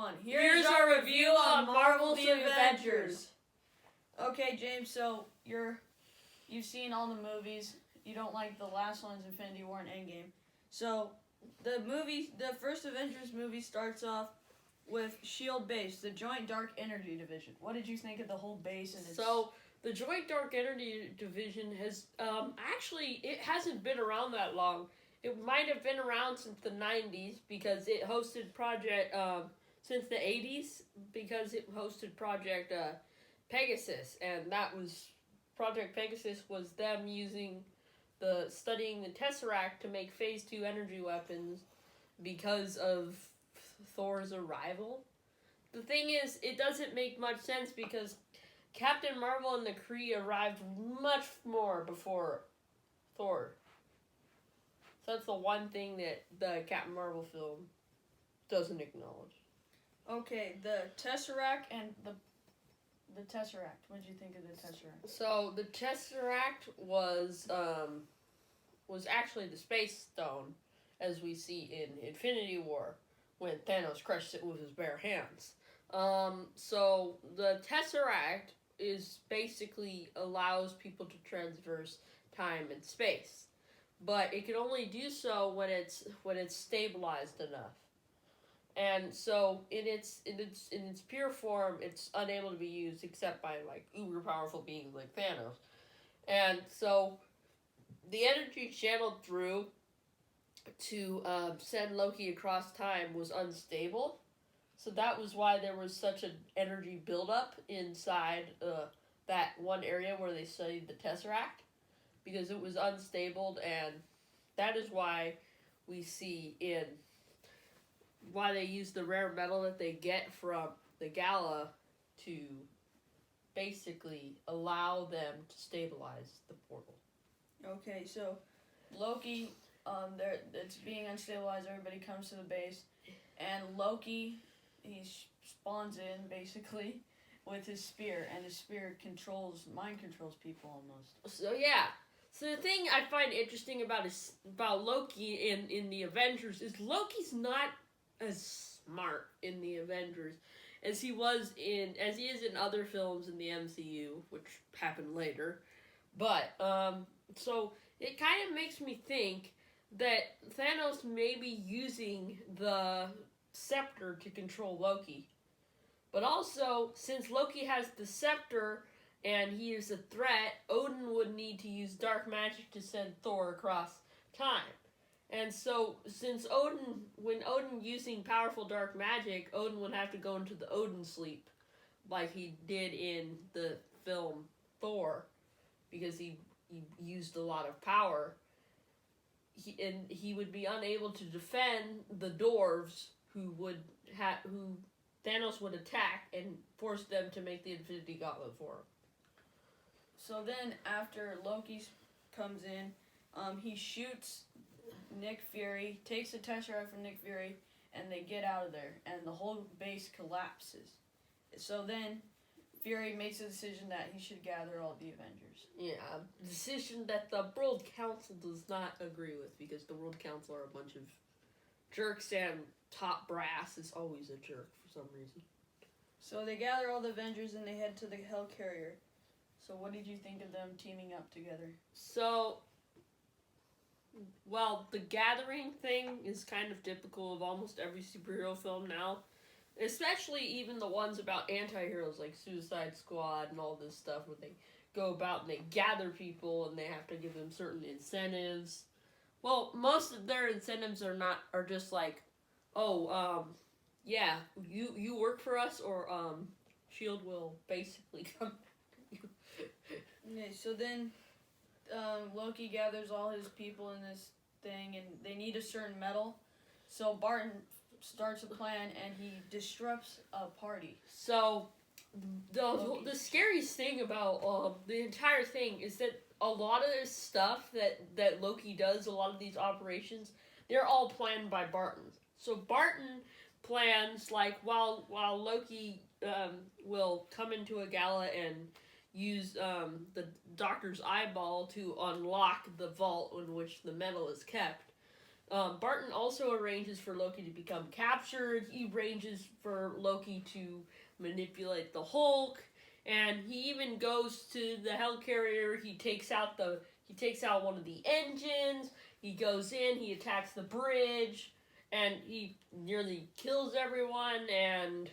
everyone. Here's our review on Marvel The Avengers. Okay, James, so you've seen all the movies. You don't like the last one's Infinity War and Endgame. So, the first Avengers movie starts off with S.H.I.E.L.D. base, the Joint Dark Energy Division. What did you think of the whole base? And So, the Joint Dark Energy Division has, actually, it hasn't been around that long. It might have been around since the 90s because it hosted since the 80s because it hosted Project Pegasus, and that was, Project Pegasus was them studying the Tesseract to make Phase 2 energy weapons because of Thor's arrival. The thing is, it doesn't make much sense because Captain Marvel and the Kree arrived much more before Thor. So that's the one thing that the Captain Marvel film doesn't acknowledge. Okay, the Tesseract and the Tesseract. What did you think of the Tesseract? So the Tesseract was actually the Space Stone, as we see in Infinity War, when Thanos crushed it with his bare hands. So the Tesseract is basically allows people to traverse time and space, but it can only do so when it's stabilized enough. And so in its pure form, it's unable to be used except by like uber powerful beings like Thanos. And so the energy channeled through to send Loki across time was unstable. So that was why there was such an energy buildup inside that one area where they studied the Tesseract, because it was unstable, and that is why we see why they use the rare metal that they get from the Gala to basically allow them to stabilize the portal. Okay, so Loki, it's being unstabilized. Everybody comes to the base, and Loki, he spawns in basically with his spear, and his spear mind controls people almost. So yeah. So the thing I find interesting about Loki in the Avengers is Loki's not as smart in the Avengers as he is in other films in the MCU, which happened later. But so it kind of makes me think that Thanos may be using the scepter to control Loki. But also, since Loki has the scepter and he is a threat, Odin would need to use dark magic to send Thor across time. And so, when Odin using powerful dark magic, Odin would have to go into the Odin sleep, like he did in the film Thor, because he used a lot of power. He would be unable to defend the dwarves who Thanos would attack and force them to make the Infinity Gauntlet for him. So then, after Loki comes in, he shoots Nick Fury, takes the Tesseract from Nick Fury, and they get out of there, and the whole base collapses. So then, Fury makes a decision that he should gather all the Avengers. Yeah, a decision that the World Council does not agree with, because the World Council are a bunch of jerks, and top brass is always a jerk for some reason. So they gather all the Avengers and they head to the Helicarrier. So what did you think of them teaming up together? So, well, the gathering thing is kind of typical of almost every superhero film now. Especially even the ones about anti-heroes like Suicide Squad and all this stuff, where they go about and they gather people and they have to give them certain incentives. Well, most of their incentives are just like, yeah, you work for us, or S.H.I.E.L.D. will basically come. Okay, so then Loki gathers all his people in this thing, and they need a certain metal. So Barton starts a plan, and he disrupts a party. So the scariest thing about the entire thing is that a lot of this stuff that Loki does, a lot of these operations, they're all planned by Barton. So Barton plans, like, while Loki will come into a gala and use the Doctor's eyeball to unlock the vault in which the metal is kept, Barton also arranges for Loki to become captured. He arranges for Loki to manipulate the Hulk, and he even goes to the helicarrier. He takes out one of the engines. He goes in. He attacks the bridge, and he nearly kills everyone. And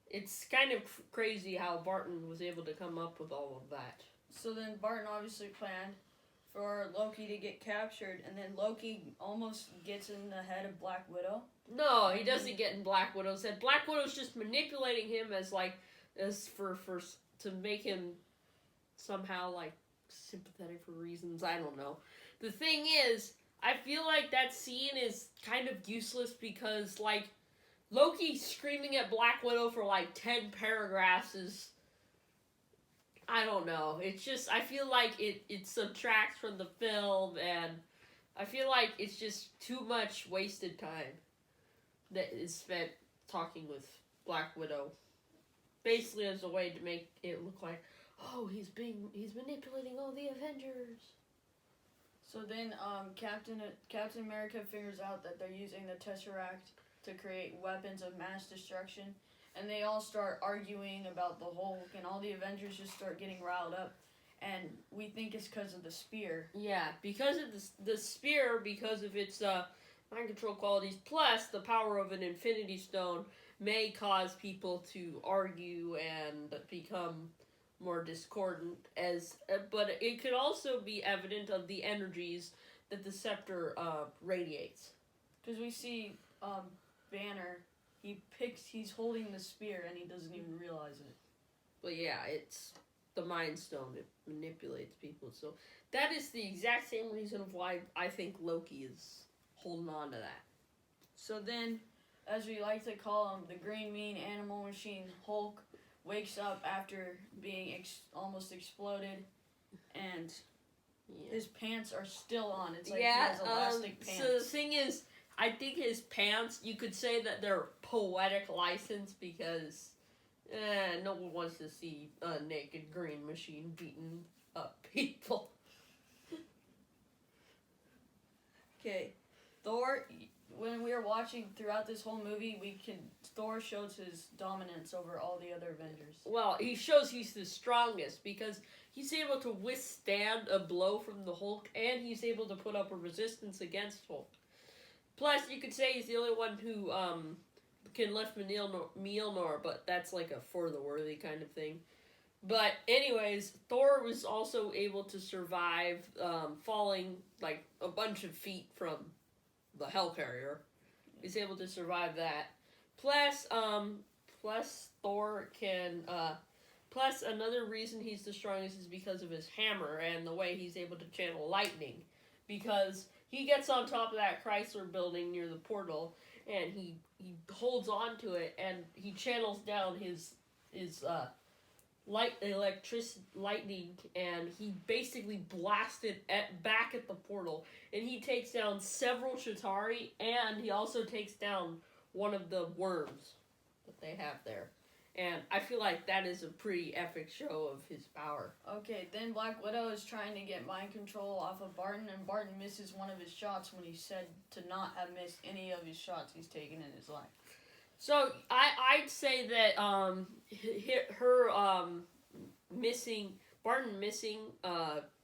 it's kind of crazy how Barton was able to come up with all of that. So then Barton obviously planned for Loki to get captured, and then Loki almost gets in the head of Black Widow. No, he doesn't get in Black Widow's head. Black Widow's just manipulating him to make him somehow sympathetic for reasons. I don't know. The thing is, I feel like that scene is kind of useless because Loki screaming at Black Widow for 10 paragraphs is, I don't know. It's just, I feel like it subtracts from the film, and I feel like it's just too much wasted time that is spent talking with Black Widow. Basically as a way to make it look like, oh, he's manipulating all the Avengers. So then Captain America figures out that they're using the Tesseract to create weapons of mass destruction. And they all start arguing about the Hulk, and all the Avengers just start getting riled up. And we think it's because of the spear. Yeah, because of the spear, because of its mind control qualities, plus the power of an Infinity Stone may cause people to argue and become more discordant. But it could also be evident of the energies that the scepter radiates. Because we see Banner. He's holding the spear and he doesn't even realize it. But yeah, it's the Mind Stone. It manipulates people. So that is the exact same reason why I think Loki is holding on to that. So then, as we like to call him, the Green Mean Animal Machine Hulk wakes up after being almost exploded, and his pants are still on. It's like he has elastic pants. So the thing is, I think his pants, you could say that they're poetic license because no one wants to see a naked green machine beating up people. Okay, Thor, when we were watching throughout this whole movie, Thor shows his dominance over all the other Avengers. Well, he shows he's the strongest because he's able to withstand a blow from the Hulk, and he's able to put up a resistance against Hulk. Plus, you could say he's the only one who can lift Mjolnir, but that's like a for the worthy kind of thing. But anyways, Thor was also able to survive falling a bunch of feet from the helicarrier. He's able to survive that. Plus Thor can. Plus, another reason he's the strongest is because of his hammer and the way he's able to channel lightning. Because he gets on top of that Chrysler building near the portal, and he holds on to it, and he channels down his lightning, and he basically blasted back at the portal, and he takes down several Chitauri, and he also takes down one of the worms that they have there. And I feel like that is a pretty epic show of his power. Okay, then Black Widow is trying to get mind control off of Barton, and Barton misses one of his shots when he said to not have missed any of his shots he's taken in his life. So I'd say that Barton missing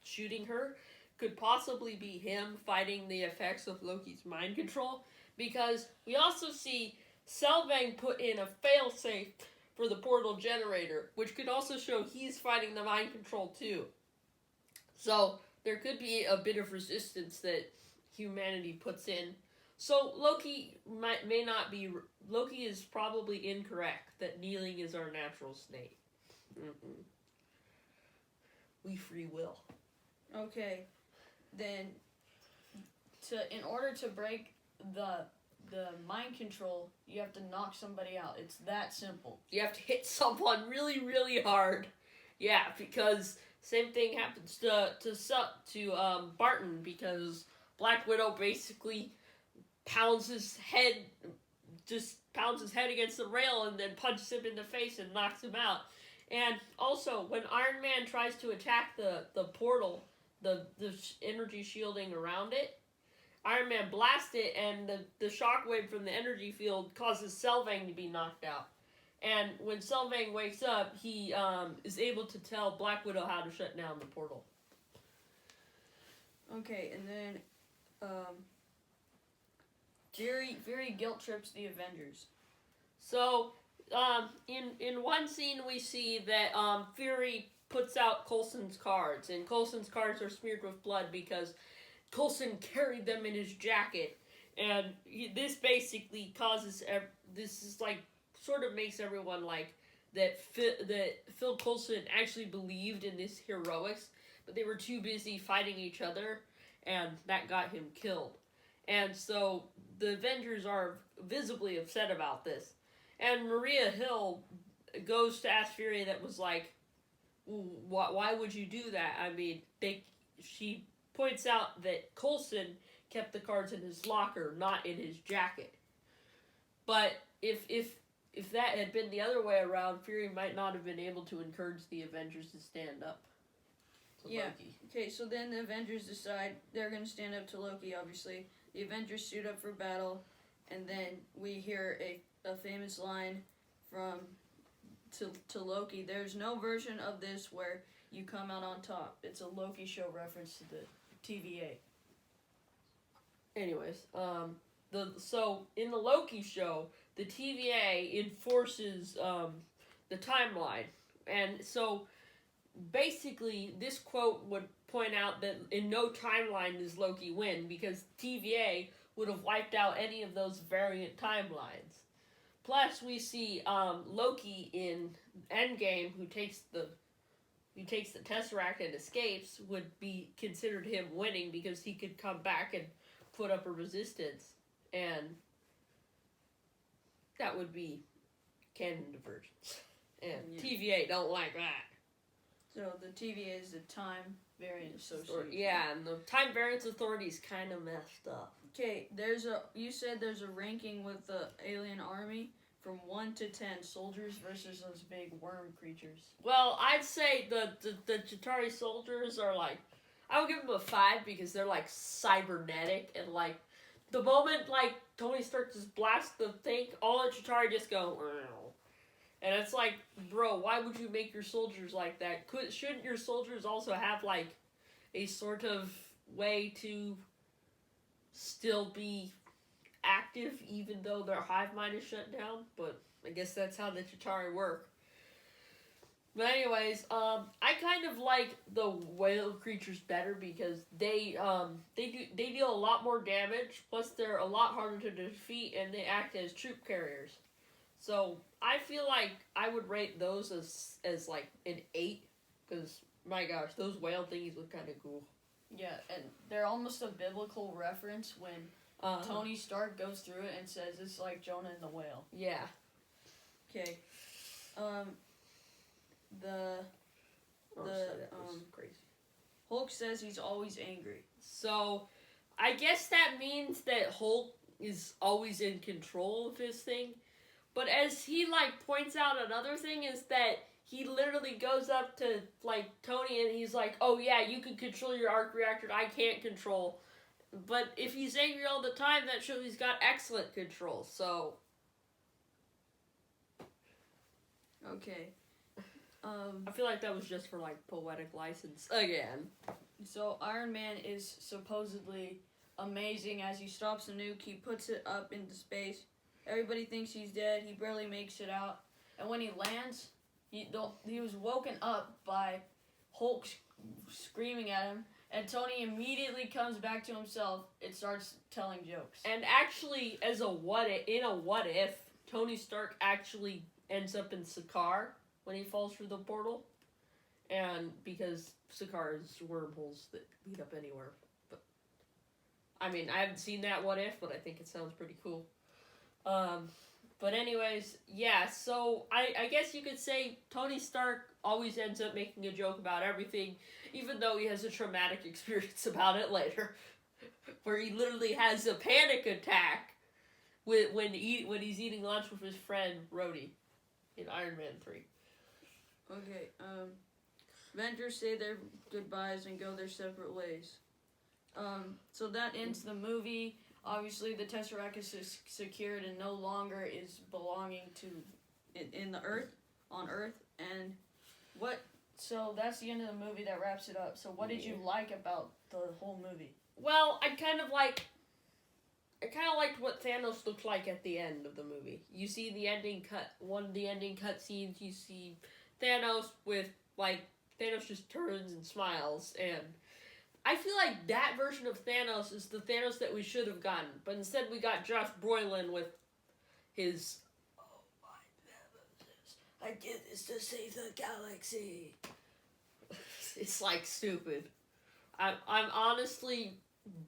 shooting her could possibly be him fighting the effects of Loki's mind control, because we also see Selvang put in a failsafe for the portal generator, which could also show he's fighting the mind control too. So there could be a bit of resistance that humanity puts in. So Loki Loki is probably incorrect that kneeling is our natural state. We free will. Okay, then in order to break the mind control, you have to knock somebody out. It's that simple. You have to hit someone really, really hard. Yeah, because same thing happens to Barton, because Black Widow basically pounds his head against the rail and then punches him in the face and knocks him out. And also, when Iron Man tries to attack the portal, the energy shielding around it, Iron Man blasts it, and the shockwave from the energy field causes Selvang to be knocked out. And when Selvang wakes up, he is able to tell Black Widow how to shut down the portal. Okay, and then Fury guilt trips the Avengers. So, in one scene we see that Fury puts out Coulson's cards, and Coulson's cards are smeared with blood because Coulson carried them in his jacket, and this basically causes this is like sort of makes everyone like that Phil Coulson actually believed in this heroics, but they were too busy fighting each other, and that got him killed. And so the Avengers are visibly upset about this. And Maria Hill goes to ask Fury that was like, why would you do that? I mean, she points out that Coulson kept the cards in his locker, not in his jacket. But if that had been the other way around, Fury might not have been able to encourage the Avengers to stand up to Loki. Okay, so then the Avengers decide they're going to stand up to Loki, obviously. The Avengers suit up for battle, and then we hear a famous line from to Loki. There's no version of this where you come out on top. It's a Loki show reference to the TVA. Anyways, so in the Loki show, the TVA enforces the timeline, and so basically this quote would point out that in no timeline does Loki win because TVA would have wiped out any of those variant timelines. Plus, we see Loki in Endgame, who takes the Tesseract and escapes, would be considered him winning because he could come back and put up a resistance, and that would be canon divergence. And TVA don't like that. So the TVA is the Time Variant Association. Yeah, and the Time Variance Authority is kind of messed up. Okay, you said there's a ranking with the alien army from 1 to 10 soldiers versus those big worm creatures. Well, I'd say the Chitauri soldiers are like, I would give them a 5 because they're like cybernetic, and like the moment like Tony Stark just blasts the thing, all the Chitauri just go. And it's like, bro, why would you make your soldiers like that? Shouldn't your soldiers also have, like, a sort of way to still be active even though their hive mind is shut down? But I guess that's how the Chitauri work. But anyways, I kind of like the whale creatures better because they deal a lot more damage, plus they're a lot harder to defeat, and they act as troop carriers. So I feel like I would rate those as like an 8, because my gosh, those whale thingies look kind of cool. Yeah, and they're almost a biblical reference when Tony Stark goes through it and says it's like Jonah and the whale. Yeah. Okay. Crazy. Hulk says he's always angry. So I guess that means that Hulk is always in control of his thing. But as he, like, points out, another thing is that he literally goes up to, like, Tony and he's like, oh, yeah, you can control your arc reactor, I can't control. But if he's angry all the time, that shows he's got excellent control, so. Okay. I feel like that was just for, like, poetic license again. So Iron Man is supposedly amazing. As he stops the nuke, he puts it up into space. Everybody thinks he's dead. He barely makes it out. And when he lands, he was woken up by Hulk screaming at him. And Tony immediately comes back to himself and starts telling jokes. And actually, in a what if, Tony Stark actually ends up in Sakaar when he falls through the portal. And because Sakaar is wormholes that lead up anywhere. But I mean, I haven't seen that what if, but I think it sounds pretty cool. But anyways, yeah, so I guess you could say Tony Stark always ends up making a joke about everything, even though he has a traumatic experience about it later, where he literally has a panic attack when he's eating lunch with his friend Rhodey in Iron Man 3. Okay, Avengers say their goodbyes and go their separate ways. So that ends the movie. Obviously, the Tesseract is secured and no longer is belonging to in the Earth, on Earth. And what? So that's the end of the movie. That wraps it up. So what did you like about the whole movie? Well, I kind of liked what Thanos looked like at the end of the movie. You see the ending one of the ending cutscenes. You see Thanos with Thanos just turns and smiles, and I feel like that version of Thanos is the Thanos that we should have gotten, but instead we got Josh Brolin with his "Oh my nemesis, I did this to save the galaxy." It's stupid. I'm honestly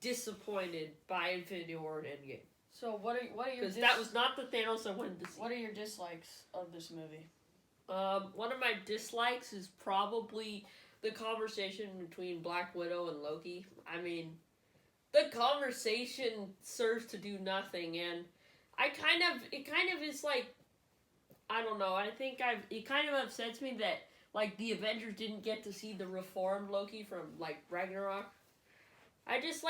disappointed by Infinity War and Endgame. So what are your because that was not the Thanos I wanted to see. What are your dislikes of this movie? One of my dislikes is probably the conversation between Black Widow and Loki. I mean, the conversation serves to do nothing, and it kind of is I don't know. I think it kind of upsets me that the Avengers didn't get to see the reformed Loki from Ragnarok. I just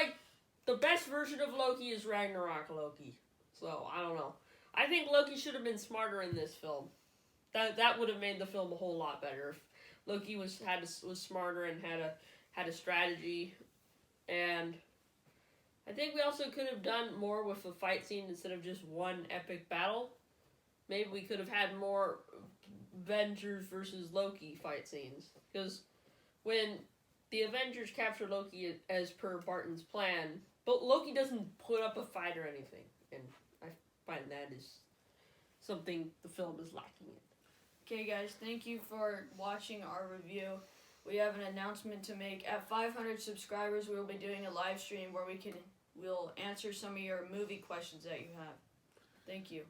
the best version of Loki is Ragnarok Loki. So I don't know. I think Loki should have been smarter in this film. That would have made the film a whole lot better if Loki was smarter and had a strategy. And I think we also could have done more with the fight scene instead of just one epic battle. Maybe we could have had more Avengers versus Loki fight scenes. Because when the Avengers capture Loki as per Barton's plan, but Loki doesn't put up a fight or anything. And I find that is something the film is lacking in. Okay, guys, thank you for watching our review. We have an announcement to make. At 500 subscribers, we will be doing a live stream where we'll answer some of your movie questions that you have. Thank you.